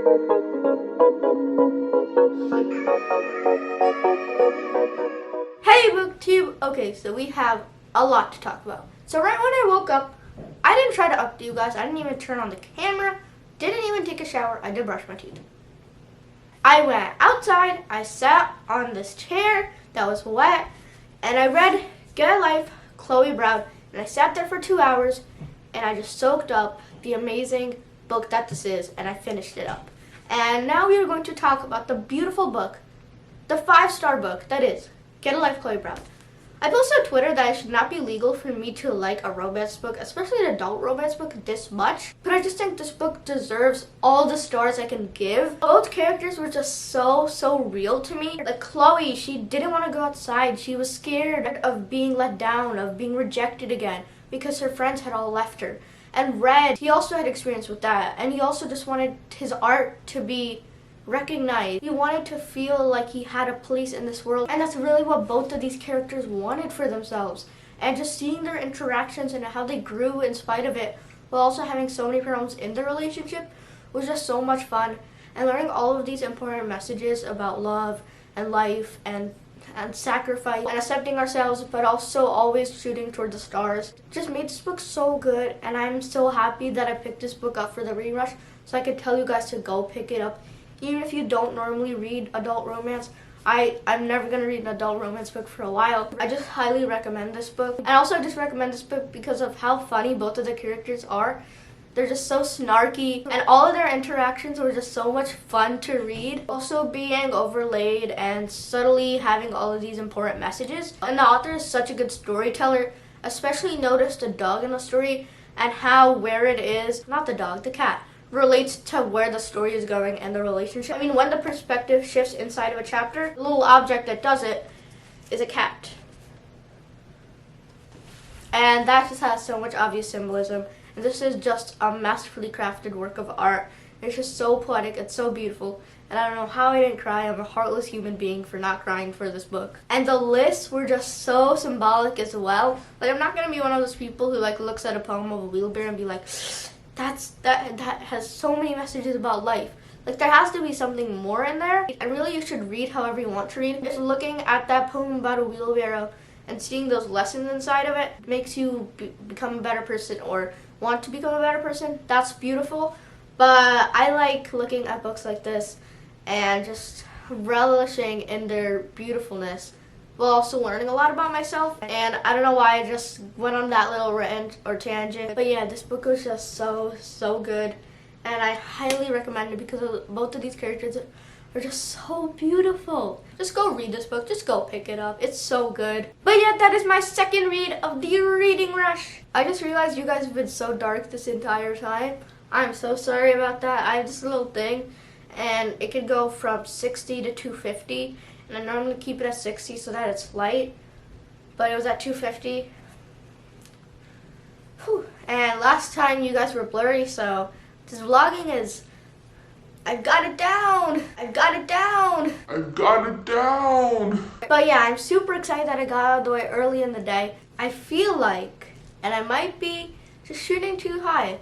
Hey Booktube! Okay, so we have a lot to talk about. So right when I woke up, I didn't try to update you guys. I didn't even turn on the camera. Didn't even take a shower. I did brush my teeth. I went outside. I sat on this chair that was wet, and I read Get a Life, Chloe Brown, and I sat there for 2 hours, and I just soaked up the amazing book that this is, and I finished it up. And now we are going to talk about the beautiful book, the 5-star book that is Get a Life, Chloe Brown. I posted on Twitter that it should not be legal for me to like a romance book, especially an adult romance book, this much. But I just think this book deserves all the stars I can give. Both characters were just so real to me. Like Chloe, she didn't want to go outside. She was scared of being let down, of being rejected again, because her friends had all left her. And Red, he also had experience with that. And he also just wanted his art to be recognized. He wanted to feel like he had a place in this world, and that's really what both of these characters wanted for themselves. And just seeing their interactions and how they grew in spite of it, while also having so many problems in their relationship, was just so much fun. And learning all of these important messages about love and life and sacrifice and accepting ourselves, but also always shooting toward the stars, just made this book so good. And I'm so happy that I picked this book up for the read rush, so I could tell you guys to go pick it up. Even if you don't normally read adult romance, I'm never going to read an adult romance book for a while. I just highly recommend this book. And also I just recommend this book because of how funny both of the characters are. They're just so snarky, and all of their interactions were just so much fun to read. Also being overlaid and subtly having all of these important messages. And the author is such a good storyteller. Especially notice the dog in the story and how where it is, not the dog, the cat, relates to where the story is going and the relationship. I mean, when the perspective shifts inside of a chapter, the little object that does it is a cat. And that just has so much obvious symbolism. And this is just a masterfully crafted work of art. It's just so poetic, it's so beautiful. And I don't know how I didn't cry. I'm a heartless human being for not crying for this book. And the lists were just so symbolic as well. Like, I'm not gonna be one of those people who like looks at a poem of a wheelbarrow and be like, that has so many messages about life. Like, there has to be something more in there. And really, you should read however you want to read. Just looking at that poem about a wheelbarrow and seeing those lessons inside of it makes you become a better person or want to become a better person. That's beautiful. But I like looking at books like this and just relishing in their beautifulness, while also learning a lot about myself. And I don't know why I just went on that little rant or tangent. But yeah, this book was just so good. And I highly recommend it because both of these characters are just so beautiful. Just go read this book. Just go pick it up. It's so good. But yeah, that is my second read of the reading rush. I just realized you guys have been so dark this entire time. I'm so sorry about that. I have this little thing, and it could go from 60 to 250. And I normally keep it at 60 so that it's light, but it was at 250. Whew. And last time you guys were blurry, so this vlogging is, I've got it down. I've got it down. I've got it down. But yeah, I'm super excited that I got out of the way early in the day. I feel like, and I might be just shooting too high,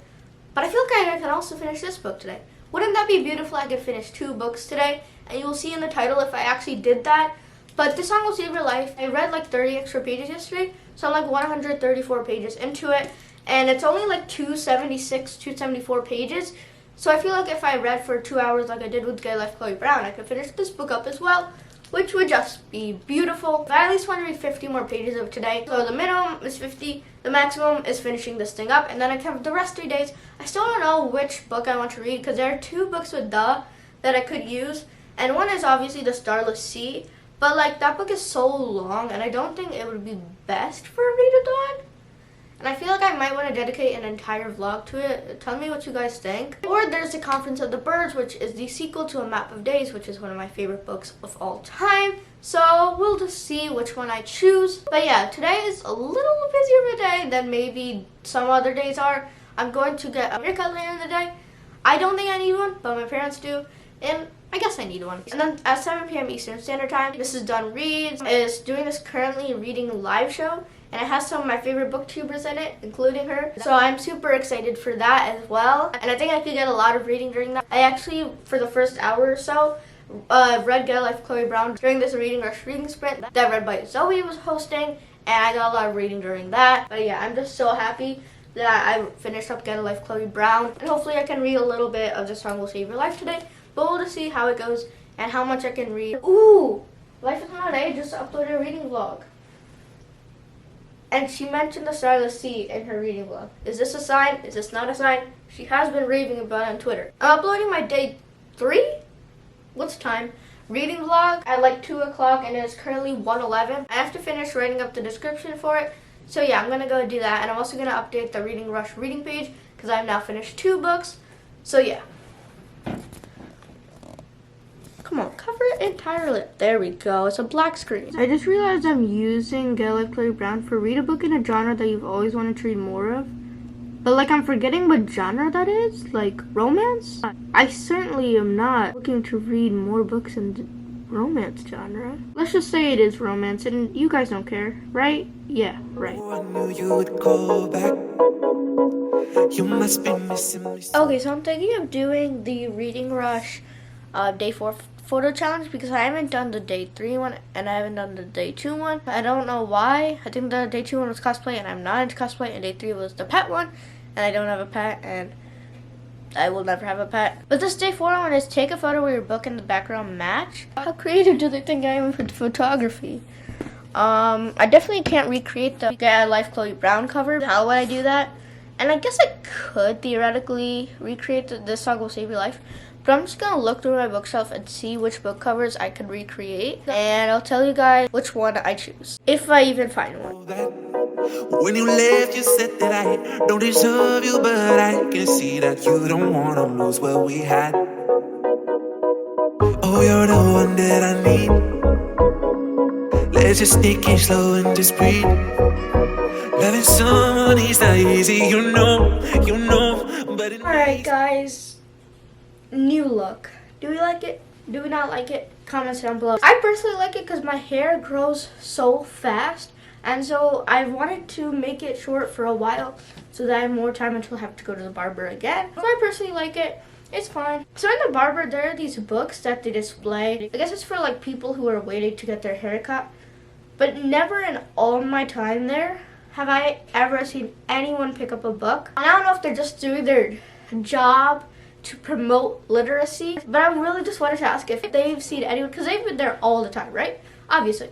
but I feel like I can also finish this book today. Wouldn't that be beautiful? I could finish 2 books today, and you will see in the title if I actually did that. But This Song Will Save Your Life, I read like 30 extra pages yesterday, so I'm like 134 pages into it, and it's only like 276, 274 pages. So I feel like if I read for 2 hours like I did with Get a Life, Chloe Brown, I could finish this book up as well, which would just be beautiful. But I at least want to read 50 more pages of today. So the minimum is 50, the maximum is finishing this thing up, and then I have the rest 3 days. I still don't know which book I want to read because there are 2 books with that I could use, and one is obviously the Starless Sea, but like that book is so long, and I don't think it would be best for a readathon. And I feel like I might want to dedicate an entire vlog to it. Tell me what you guys think. Or there's The Conference of the Birds, which is the sequel to A Map of Days, which is one of my favorite books of all time. So we'll just see which one I choose. But yeah, today is a little busier of a day than maybe some other days are. I'm going to get a haircut later in the day. I don't think I need one, but my parents do. And I guess I need one. And then at 7 p.m. Eastern Standard Time, This Is Done Reads is doing this currently reading live show. and it has some of my favorite booktubers in it, including her. So I'm super excited for that as well, and I think I could get a lot of reading during that. I actually, for the first hour or so, read Get a Life Chloe Brown during this reading rush reading sprint that Read by Zoe was hosting, and I got a lot of reading during that. But yeah, I'm just so happy that I finished up Get a Life Chloe Brown, and hopefully I can read a little bit of This Song Will Save Your Life today, but we'll just see how it goes and how much I can read. Ooh! Life is Not A just uploaded a reading vlog. And she mentioned the Starless Sea in her reading vlog. Is this a sign? Is this not a sign? She has been raving about it on Twitter. I'm uploading my day 3? What's time? Reading vlog at like 2 o'clock, and it's currently 1:11. I have to finish writing up the description for it. So yeah, I'm going to go do that. And I'm also going to update the Reading Rush reading page because I've now finished 2 books. So yeah. Come on, cover it entirely. There we go. It's a black screen. I just realized I'm using Get a Life Chloe Brown for read a book in a genre that you've always wanted to read more of. But like I'm forgetting what genre that is. Like romance? I certainly am not looking to read more books in the romance genre. Let's just say it is romance and you guys don't care, right? Yeah, right. I knew you would call back. You must be missing me. Okay, so I'm thinking of doing the Reading Rush day 4 photo challenge because I haven't done the day 3 one and I haven't done the day 2 one. I don't know why. I think the day 2 one was cosplay and I'm not into cosplay, and day 3 was the pet one and I don't have a pet and I will never have a pet. But this day 4 one is take a photo where your book and the background match. How creative do they think I am with photography? I definitely can't recreate the Get a Life Chloe Brown cover. How would I do that? And I guess I could theoretically recreate This Song Will Save Your Life. But I'm just going to look through my bookshelf and see which book covers I could recreate. And I'll tell you guys which one I choose, if I even find one. When you left, you said that I don't deserve you, but I can see that you don't want to lose what we had. Oh, you're the one that I need. Let's just sneak in slow and just breathe. Loving someone is not easy, you know, but it Alright guys, new look. Do we like it? Do we not like it? Comments down below. I personally like it because my hair grows so fast, and so I wanted to make it short for a while so that I have more time until I have to go to the barber again. So I personally like it. It's fine. So in the barber, there are these books that they display. I guess it's for like people who are waiting to get their hair cut. But never in all my time there have I ever seen anyone pick up a book. And I don't know if they're just doing their job to promote literacy, but I really just wanted to ask if they've seen anyone, because they've been there all the time, right? Obviously.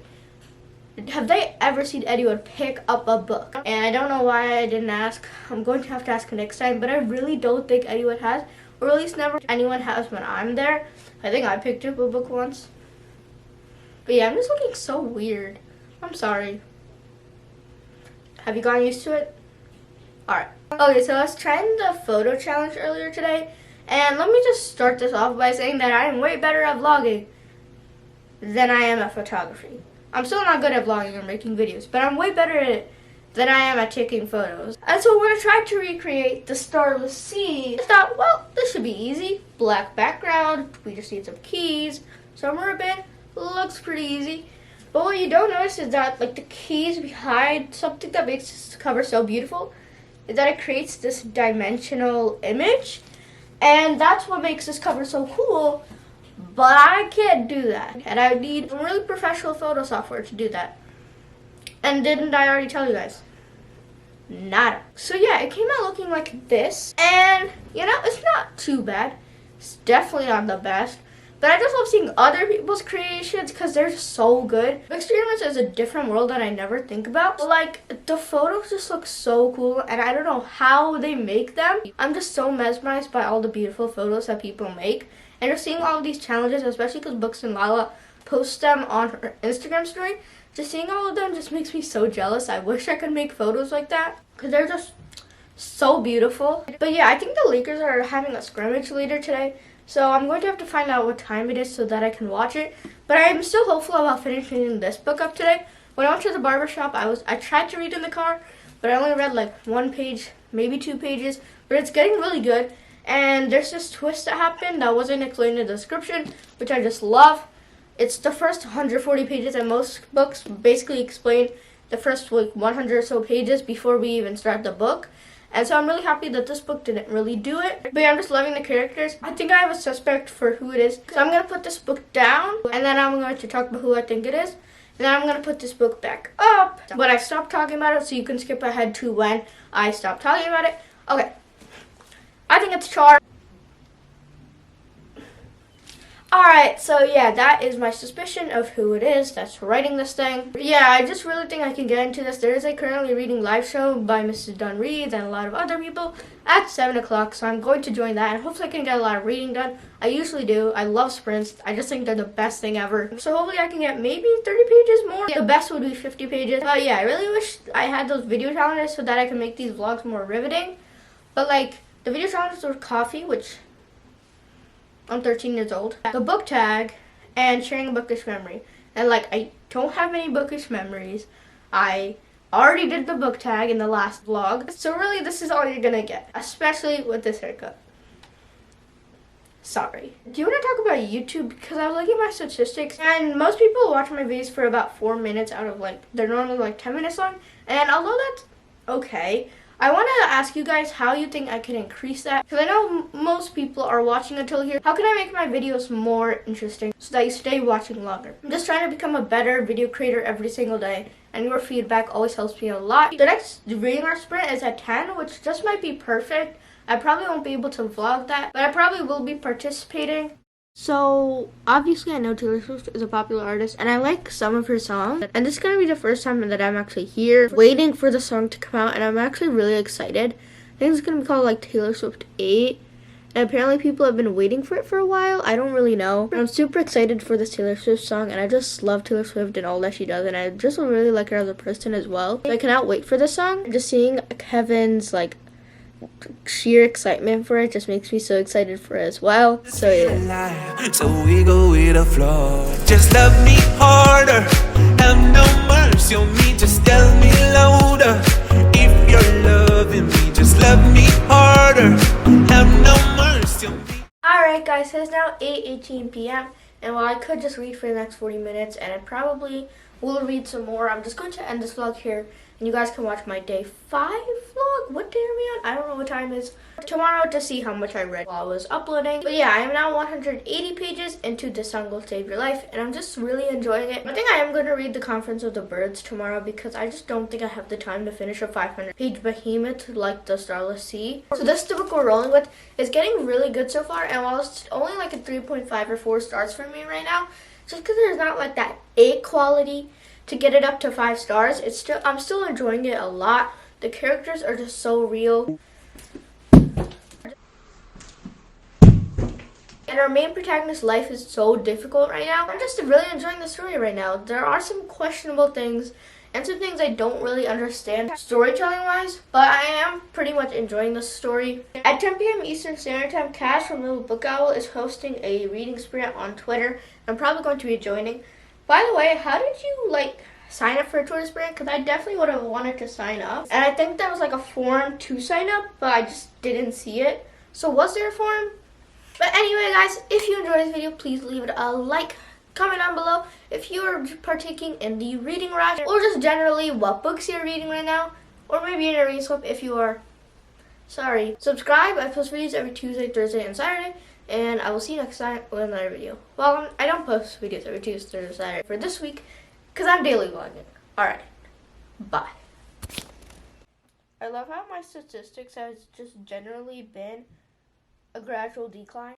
Have they ever seen anyone pick up a book? And I don't know why I didn't ask. I'm going to have to ask next time, but I really don't think anyone has, or at least never anyone has when I'm there. I think I picked up a book once. But yeah, I'm just looking so weird. I'm sorry. Have you gotten used to it? Alright. Okay, so I was trying the photo challenge earlier today, and let me just start this off by saying that I am way better at vlogging than I am at photography. I'm still not good at vlogging or making videos, but I'm way better at it than I am at taking photos. And so when I tried to recreate the Starless Sea, I thought, well, this should be easy. Black background, we just need some keys, some ribbon, looks pretty easy. But what you don't notice is that like the keys behind something that makes this cover so beautiful is that it creates this dimensional image. And that's what makes this cover so cool. But I can't do that. And I would need some really professional photo software to do that. And didn't I already tell you guys? Nada. So yeah, it came out looking like this. And, you know, it's not too bad. It's definitely not the best. But I just love seeing other people's creations because they're just so good. Experiments is a different world that I never think about. But like, the photos just look so cool, and I don't know how they make them. I'm just so mesmerized by all the beautiful photos that people make. And just seeing all of these challenges, especially because BooksandLala posts them on her Instagram story, just seeing all of them just makes me so jealous. I wish I could make photos like that because they're just so beautiful. But yeah, I think the Lakers are having a scrimmage later today. So I'm going to have to find out what time it is so that I can watch it. But I'm still hopeful about finishing this book up today. When I went to the barber shop, I tried to read in the car, but I only read like 1 page, maybe 2 pages. But it's getting really good. And there's this twist that happened that wasn't explained in the description, which I just love. It's the first 140 pages, and most books basically explain the first like 100 or so pages before we even start the book. And so I'm really happy that this book didn't really do it. But yeah, I'm just loving the characters. I think I have a suspect for who it is. So I'm going to put this book down, and then I'm going to talk about who I think it is. And then I'm going to put this book back up. But I stopped talking about it, so you can skip ahead to when I stopped talking about it. Okay. I think it's Char. Alright, so yeah, that is my suspicion of who it is that's writing this thing. Yeah, I just really think I can get into this. There is a currently reading live show by Mrs. Dunn Reed and a lot of other people at 7 o'clock, so I'm going to join that and hopefully I can get a lot of reading done. I usually do. I love sprints. I just think they're the best thing ever. So hopefully I can get maybe 30 pages more. The best would be 50 pages. But yeah, I really wish I had those video challenges so that I can make these vlogs more riveting. But like, the video challenges were coffee, which I'm 13 years old, the book tag, and sharing a bookish memory. And like, I don't have any bookish memories. I already did the book tag in the last vlog. So really, this is all you're gonna get, especially with this haircut. Sorry. Do you want to talk about YouTube? Because I was looking at my statistics, and most people watch my videos for about 4 minutes out of like, they're normally like 10 minutes long. And although that's okay, I wanted to ask you guys how you think I can increase that. Because I know most people are watching until here. How can I make my videos more interesting so that you stay watching longer? I'm just trying to become a better video creator every single day. And your feedback always helps me a lot. The next reading art sprint is at 10, which just might be perfect. I probably won't be able to vlog that, but I probably will be participating. So, obviously I know Taylor Swift is a popular artist, and I like some of her songs. And this is going to be the first time that I'm actually here, waiting for the song to come out, and I'm actually really excited. I think it's going to be called, like, Taylor Swift 8. And apparently people have been waiting for it for a while. I don't really know. But I'm super excited for this Taylor Swift song, and I just love Taylor Swift and all that she does, and I just really like her as a person as well. So I cannot wait for this song. Just seeing Kevin's, like, sheer excitement for it just makes me so excited for it as well. So yeah. So we go with the flow. Just love me harder. Have no mercy on me. Just tell me louder. If you're loving me, just love me harder. Have no mercy on me. Alright guys, so it's now 8:18 p.m. and while I could just read for the next 40 minutes and I probably will read some more, I'm just going to end this vlog here. And you guys can watch my day 5 vlog. What day are we on? I don't know what time it is. Tomorrow to see how much I read while I was uploading. But yeah, I am now 180 pages into The Sun Will Save Your Life. And I'm just really enjoying it. I think I am going to read The Conference of the Birds tomorrow because I just don't think I have the time to finish a 500-page behemoth like The Starless Sea. So this is the book we're rolling with. It's getting really good so far. And while it's only like a 3.5 or 4 stars for me right now, just because there's not like that A quality to get it up to 5 stars, I'm still enjoying it a lot. The characters are just so real. And our main protagonist's life is so difficult right now. I'm just really enjoying the story right now. There are some questionable things and some things I don't really understand storytelling wise, but I am pretty much enjoying the story. At 10 p.m. Eastern Standard Time, Cash from Little Book Owl is hosting a reading sprint on Twitter. I'm probably going to be joining. By the way, how did you, like, sign up for a Twitter sprint? Because I definitely would have wanted to sign up. And I think there was, like, a form to sign up, but I just didn't see it. So was there a form? But anyway, guys, if you enjoyed this video, please leave it a like. Comment down below if you are partaking in the reading rush, or just generally what books you're reading right now. Or maybe in a reading club if you are. Sorry. Subscribe. I post videos every Tuesday, Thursday, and Saturday. And I will see you next time with another video. Well, I don't post videos every Tuesday, Thursday, Saturday for this week because I'm daily vlogging. Alright, bye. I love how my statistics has just generally been a gradual decline.